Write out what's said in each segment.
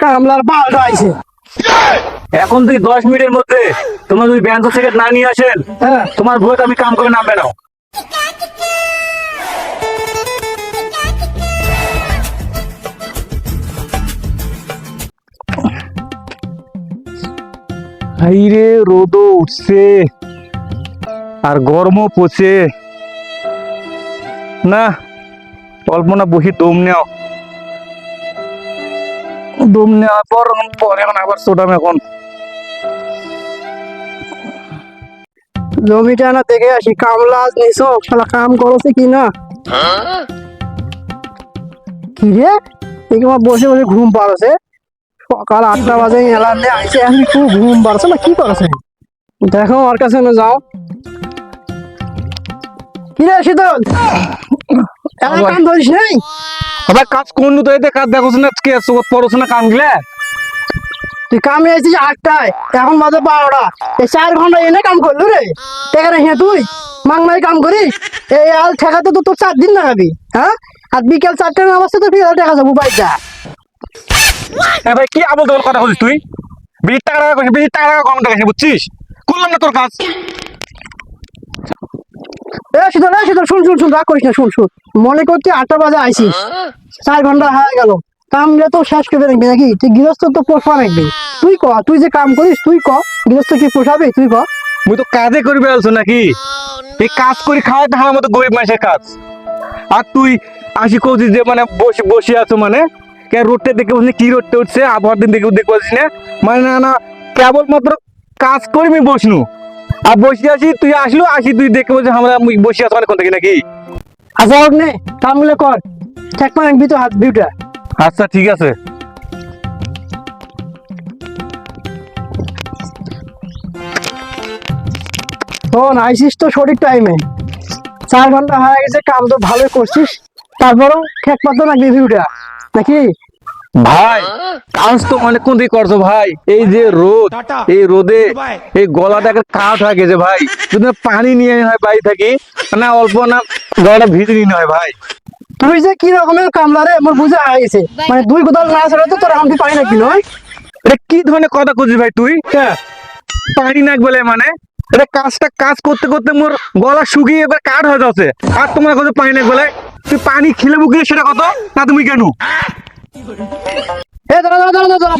কামলার পাল্টা আইছে। এখন তুই 10 মিনিটের মধ্যে তোমার যদি ব্যাংক থেকে না নিয়ে আসেন, হ্যাঁ তোমার ভোট আমি কাম করে নামবে না। হাইরে রোদও উঠছে আর গরমও পড়ছে না। অল্প না বসি দম নেও, দম নেওয়ার পর পরে এখন আবার ছোটাম। এখন জমিটা না দেখে আসি, কামলা আজ নিছো শালা কাম করছে কি না। কি রে এখানে বসে বসে ঘুম পাড়ছে, সকাল 8টা বাজে এলার দিয়ে আইছে, এখন খুব ঘুম পাড়ছে না, কি করছে দেখো ওর কাছে না যাও। কি রে শীতল, এত কাম ধরিস নাই? আবার কাজ কোন তো এতে কাজ দেখো না, কে পড়ছো না কাম গিলা। তুই কামে আসছিস 8টায়, এখন বাজে 12টা, এই 4 ঘন্টা এনে কাম করলু রে। টেকারে হ্যাঁ তুই মাংমাই কাম করিস, এই আল ঠেকাতে তো তোর 4 দিন লাগাবি। হ্যাঁ আর বিকেল 4টার অবস্থা তো ফিরে টাকা যাবো বাইটা। হ্যাঁ ভাই, কি আবল তাবল কথা বলিস তুই? 20 টাকা কইছিস, 20 টাকা কম টাকা বুঝছিস? করলাম না তোর কাজ। শীতল শুন শুন শুন, রাগ করিস না, শুন শুন। মনে করছি 8টা বাজে আইসিস, 4 ঘন্টা হয়ে গেল, কামলে তো শেষ করে রাখবি নাকি? তুই গৃহস্থ তো পোষা রাখবি। তুই ক, তুই যে কাম করিস তুই ক, গৃহস্থ কি পোষাবি তুই ক? মুই তো কাজে করবে আলছো নাকি? এই কাজ করি খাওয়া আমার মতো গরিব মানুষের কাজ। আর তুই আসি কৌছিস যে মানে বসে বসে আছো, মানে কে রোডটা দেখে বলছিস কি রোডটা উঠছে, আবহাওয়ার দিন দেখে দেখতে পাচ্ছিস না? মানে না না, কেবলমাত্র কাজ করি বসনু আর বসে আসি, তুই আসলো আসি তুই দেখে বলছিস আমরা বসে আছো অনেকক্ষণ থেকে নাকি? আচ্ছা হোক নে, কামগুলো কর, ঠেক পা রাখবি তো হাত ভিউটা। আচ্ছা ঠিক আছে। শোন, আইসিস তো সঠিক টাইমে, 4 ঘন্টা হয়ে গেছে, কাম তো ভালোই করছিস, তারপরও ঠেক পাতো না ভিউটা নাকি? ভাই কাজ তো অনেকক্ষণ থেকে করছো ভাই, এই যে রোদ, এই রোদে এই গলাটা একটা কাঠ হয়ে গেছে ভাই। যদি না পানি নিয়ে হয় বাড়ি থাকি, না অল্প না গলাটা ভিজে নিতে হয় ভাই। তুই যে কি রকমের কামলা রে, আমার বুঝে হয়ে গেছে। মানে 2 কোদাল না ছাড়া তো তোর আমি পাই নাকি নয়? এটা কি ধরনের কথা করছিস ভাই তুই? পানি নাক বলে মানে এটা কাজ করতে করতে মোর গলা শুকিয়ে এবার কাঠ হয়ে যাচ্ছে, আর তোমার কথা পানি নাক বলে? তুই পানি খেলে বুকে সেটা কত না, তুমি কেন? এ দাঁড়া দাঁড়া দাঁড়া দাঁড়া,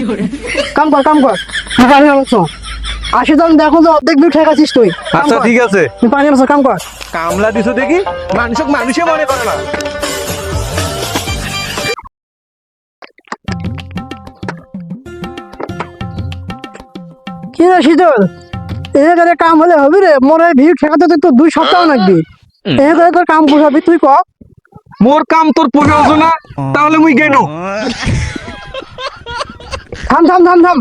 কাম কর কাম কর, তুই পানি আনছো। আসি তখন দেখো যে অর্ধেক ভিউ ঠেকাছিস তুই। কাম আচ্ছা কর। ঠিক আছে, তুই পানি আনছো, কাম কর। কামলা দিছো দেখি, মানুষে মনে করে না। কি রে শীতল, এখানে কাম হলে হবে রে? মোর এই ভিউ ঠেকাতে তো 2 সপ্তাহ লাগবে। এখানে তোর কাম পোষাবি তুই ক? মোর কাম তোর পোষা হতো না, তাহলে মুই কেন? থাম থাম থাম থাম,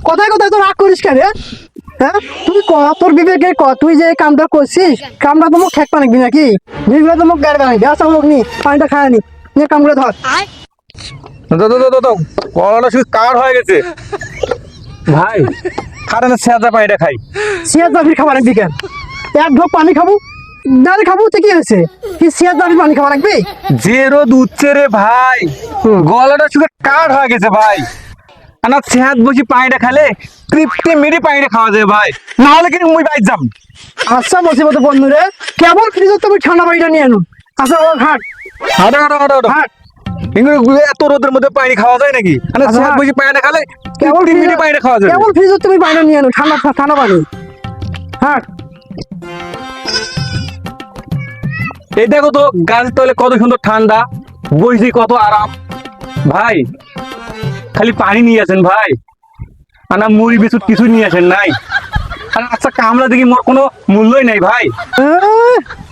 কোথায় কোথায় তোর রাগ করিস কেন রে? হ্যাঁ তুই ক, তোর বিবেকে ক, তুই যে এই কামটা করছিস, কামটা তো মুখ ঠেক পানিবি নাকি? ভিড়গুলো তো মুখ গাড়ি বানাবি। আচ্ছা হোক নি, পানিটা খায় নি, নিয়ে কামগুলো ধর। গলাটা শুধু কাঠ হয়ে গেছে ভাই, খারে না সেজা পানিটা খাই। সিয়াজ দাবির খাবার রাখবি কেন? 1 ঢোক পানি খাবো, ডাল খাবো তো কি হয়েছে? কি সিয়াজ দাবির পানি খাবার রাখবি? যে রোদ উঠছে রে ভাই, গলাটা শুধু কাঠ হয়ে গেছে ভাই। না সেহাত বসি পানিটা খেলে তৃপ্তি মেরে পানিটা খাওয়া যায় ভাই, না হলে কিন্তু মুই বাইর যাম। আচ্ছা বসে বসে বন্ধু রে, কেবল ফ্রিজের তুমি ঠান্ডা পানিটা নিয়ে আনো। আচ্ছা ও হাট হাঁটো হাঁটো হাঁটো হাঁটো। হাট, এত রোদের মধ্যে পানি খাওয়া যায় নাকি? না সেহাত বসি পানিটা খেলে কেবল তৃপ্তি মেরে পানিটা খাওয়া যায়। কেবল ফ্রিজের তুমি পানিটা নিয়ে আনো, ঠান্ডা ঠান্ডা পানি। হাট, এই দেখো তো গাছের তলে কত সুন্দর ঠান্ডা, বসি কত আরাম ভাই। খালি পানি নিয়ে আসেন ভাই, আর না মুড়ি বিস্কুট কিছু নিয়ে আসেন নাই। আর আচ্ছা কামলা দেখি মোর কোনো মূল্যই নাই ভাই।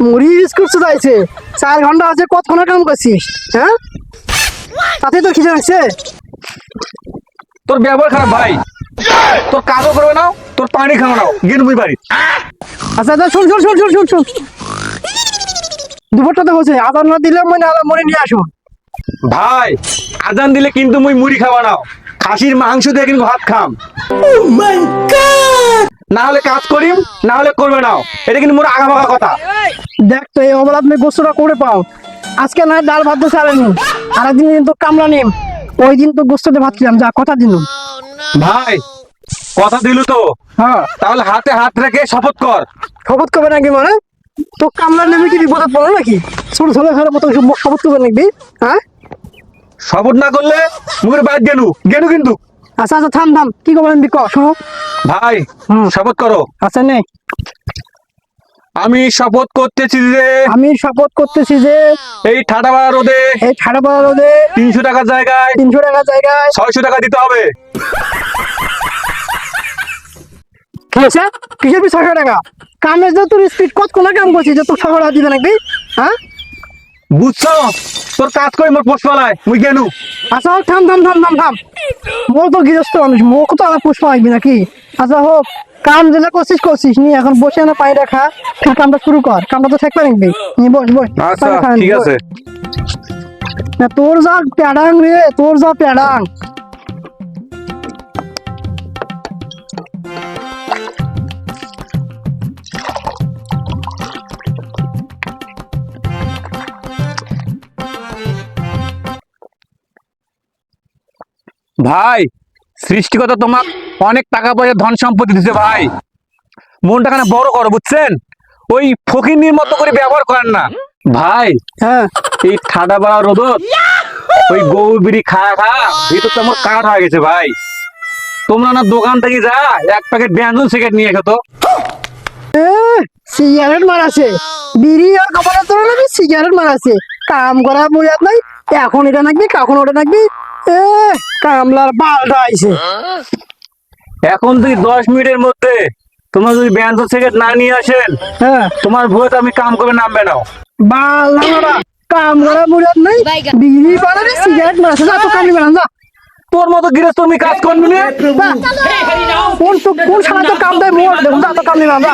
মুড়ি বিস্কুট চাইছে, 4 ঘন্টা আছে, কতক্ষণের কাম করছিস? হ্যাঁ তাতে তো খিদে লাগছে। তোর ব্যবহার খারাপ ভাই, তোর কাজও করবে নাও, তোর পানি খাওয়া নাও, গেন মুই বাড়ি। আচ্ছা আচ্ছা শুন শুন শুন শুন শুন শুন, দুপুরটা তো বসে আদার না দিলে মনে আলাদা মনে নিয়ে আসো। ভাই আজান দিলে কিন্তু মুই মুড়ি খাওয়া নাও, খাসির মাংস দিয়ে কিন্তু ভাত খাম। না হলে কাজ করিম, না হলে করবে নাও, এটা কিন্তু মোর আগামাগা কথা। দেখ তো এই অবলা তুমি গোস্তটা করে পাও, আজকে না ডাল ভাত তো চালেনি, আর একদিন কিন্তু কামলা নিম, ওই দিন তো গোস্ততে ভাবছিলাম যা কথা দিলাম। ভাই কথা দিল তো, হ্যাঁ তাহলে হাতে হাত রেখে শপথ কর। শপথ করবে নাকি মানে? তো কামলা নেবে কি বিপদে পড়ো নাকি? ছোট ছোট ঘরের মতো শপথ করবে নাকি? হ্যাঁ শপথ না করলে মুখের বাইর গেলু গেলু কিন্তু। আচ্ছা আচ্ছা থাম থাম, কি করবেন বিক শোনো। ভাই হুম। শপথ করো। আচ্ছা নে, আমি শপথ করতেছি যে আমি শপথ করতেছি যে এই ঠাডাবাড়া রোদে এই ঠাড়া পাড়া রোদে 300 টাকার জায়গায় 300 টাকার জায়গায় 600 টাকা দিতে হবে। খেয়েছে কিসের 600 টাকা? কামে যে তোর স্পিড কত কোনা কাম করছিস যে তোর 600 টাকা দিবে নাকি? হ্যাঁ বুঝছো, তোর কাজ করে মোর পোষ পালায় মুই গেলু। আচ্ছা হোক, থাম থাম থাম থাম থাম, মোর তো গৃহস্থ মানুষ, মোক তো আমার পুষ্প আসবি নাকি? আচ্ছা হোক, কাম যেটা করছিস করছিস নি, এখন বসে না পানিটা খা, তুই কামটা শুরু কর, কামটা তো ঠেকবে নাকি? নি বস বস, আচ্ছা পানি খা নি, ঠিক বস। আছে। না, তোর যা প্যাডাং রে, তোর যা প্যাডাং। ভাই সৃষ্টিকর্তা তোমাক অনেক টাকা পয়সা ধন সম্পত্তি দিছে ভাই, মনটা খানে বড় করো বুঝছেন, ওই ফকিন্নির মতো করে ব্যবহার করেন না ভাই। হ্যাঁ এই ঠাডা বাড়া রোদত ওই গরু বিড়ি খায়া খা ভিতর তো আমার কাঠ হয়ে গেছে ভাই। তোমরা না দোকান থেকে যা এক প্যাকেট ব্যঞ্জন সিগারেট নিয়ে এসো তো। সিগারেট মারাছে, বিড়ি আর কপালে তোর নাকি সিগারেট মারাছে, কাম করা বুঝাত নাই, এখন এটা নাকবি কখন ওটা নাকবি। এ কামলার বালটা আইছে। এখন তুই 10 মিনিটের মধ্যে তোমরা যদি ব্যঞ্জন সিগারেট না নিয়ে আসেন, হ্যাঁ তোমার ভুয়েতে আমি কাম করে নামবে না। বাল না কাম করা বুঝাত নাই, বিড়ি পাড়ারে সিগারেট মারাছে, যা তো কামলি বানান যা। তোর মতো গৃহস্থ তুমি কাজ করবি না। কোন শালা তো কাম দেয় মোর দেখুন, যা তো কামলি বানান যা।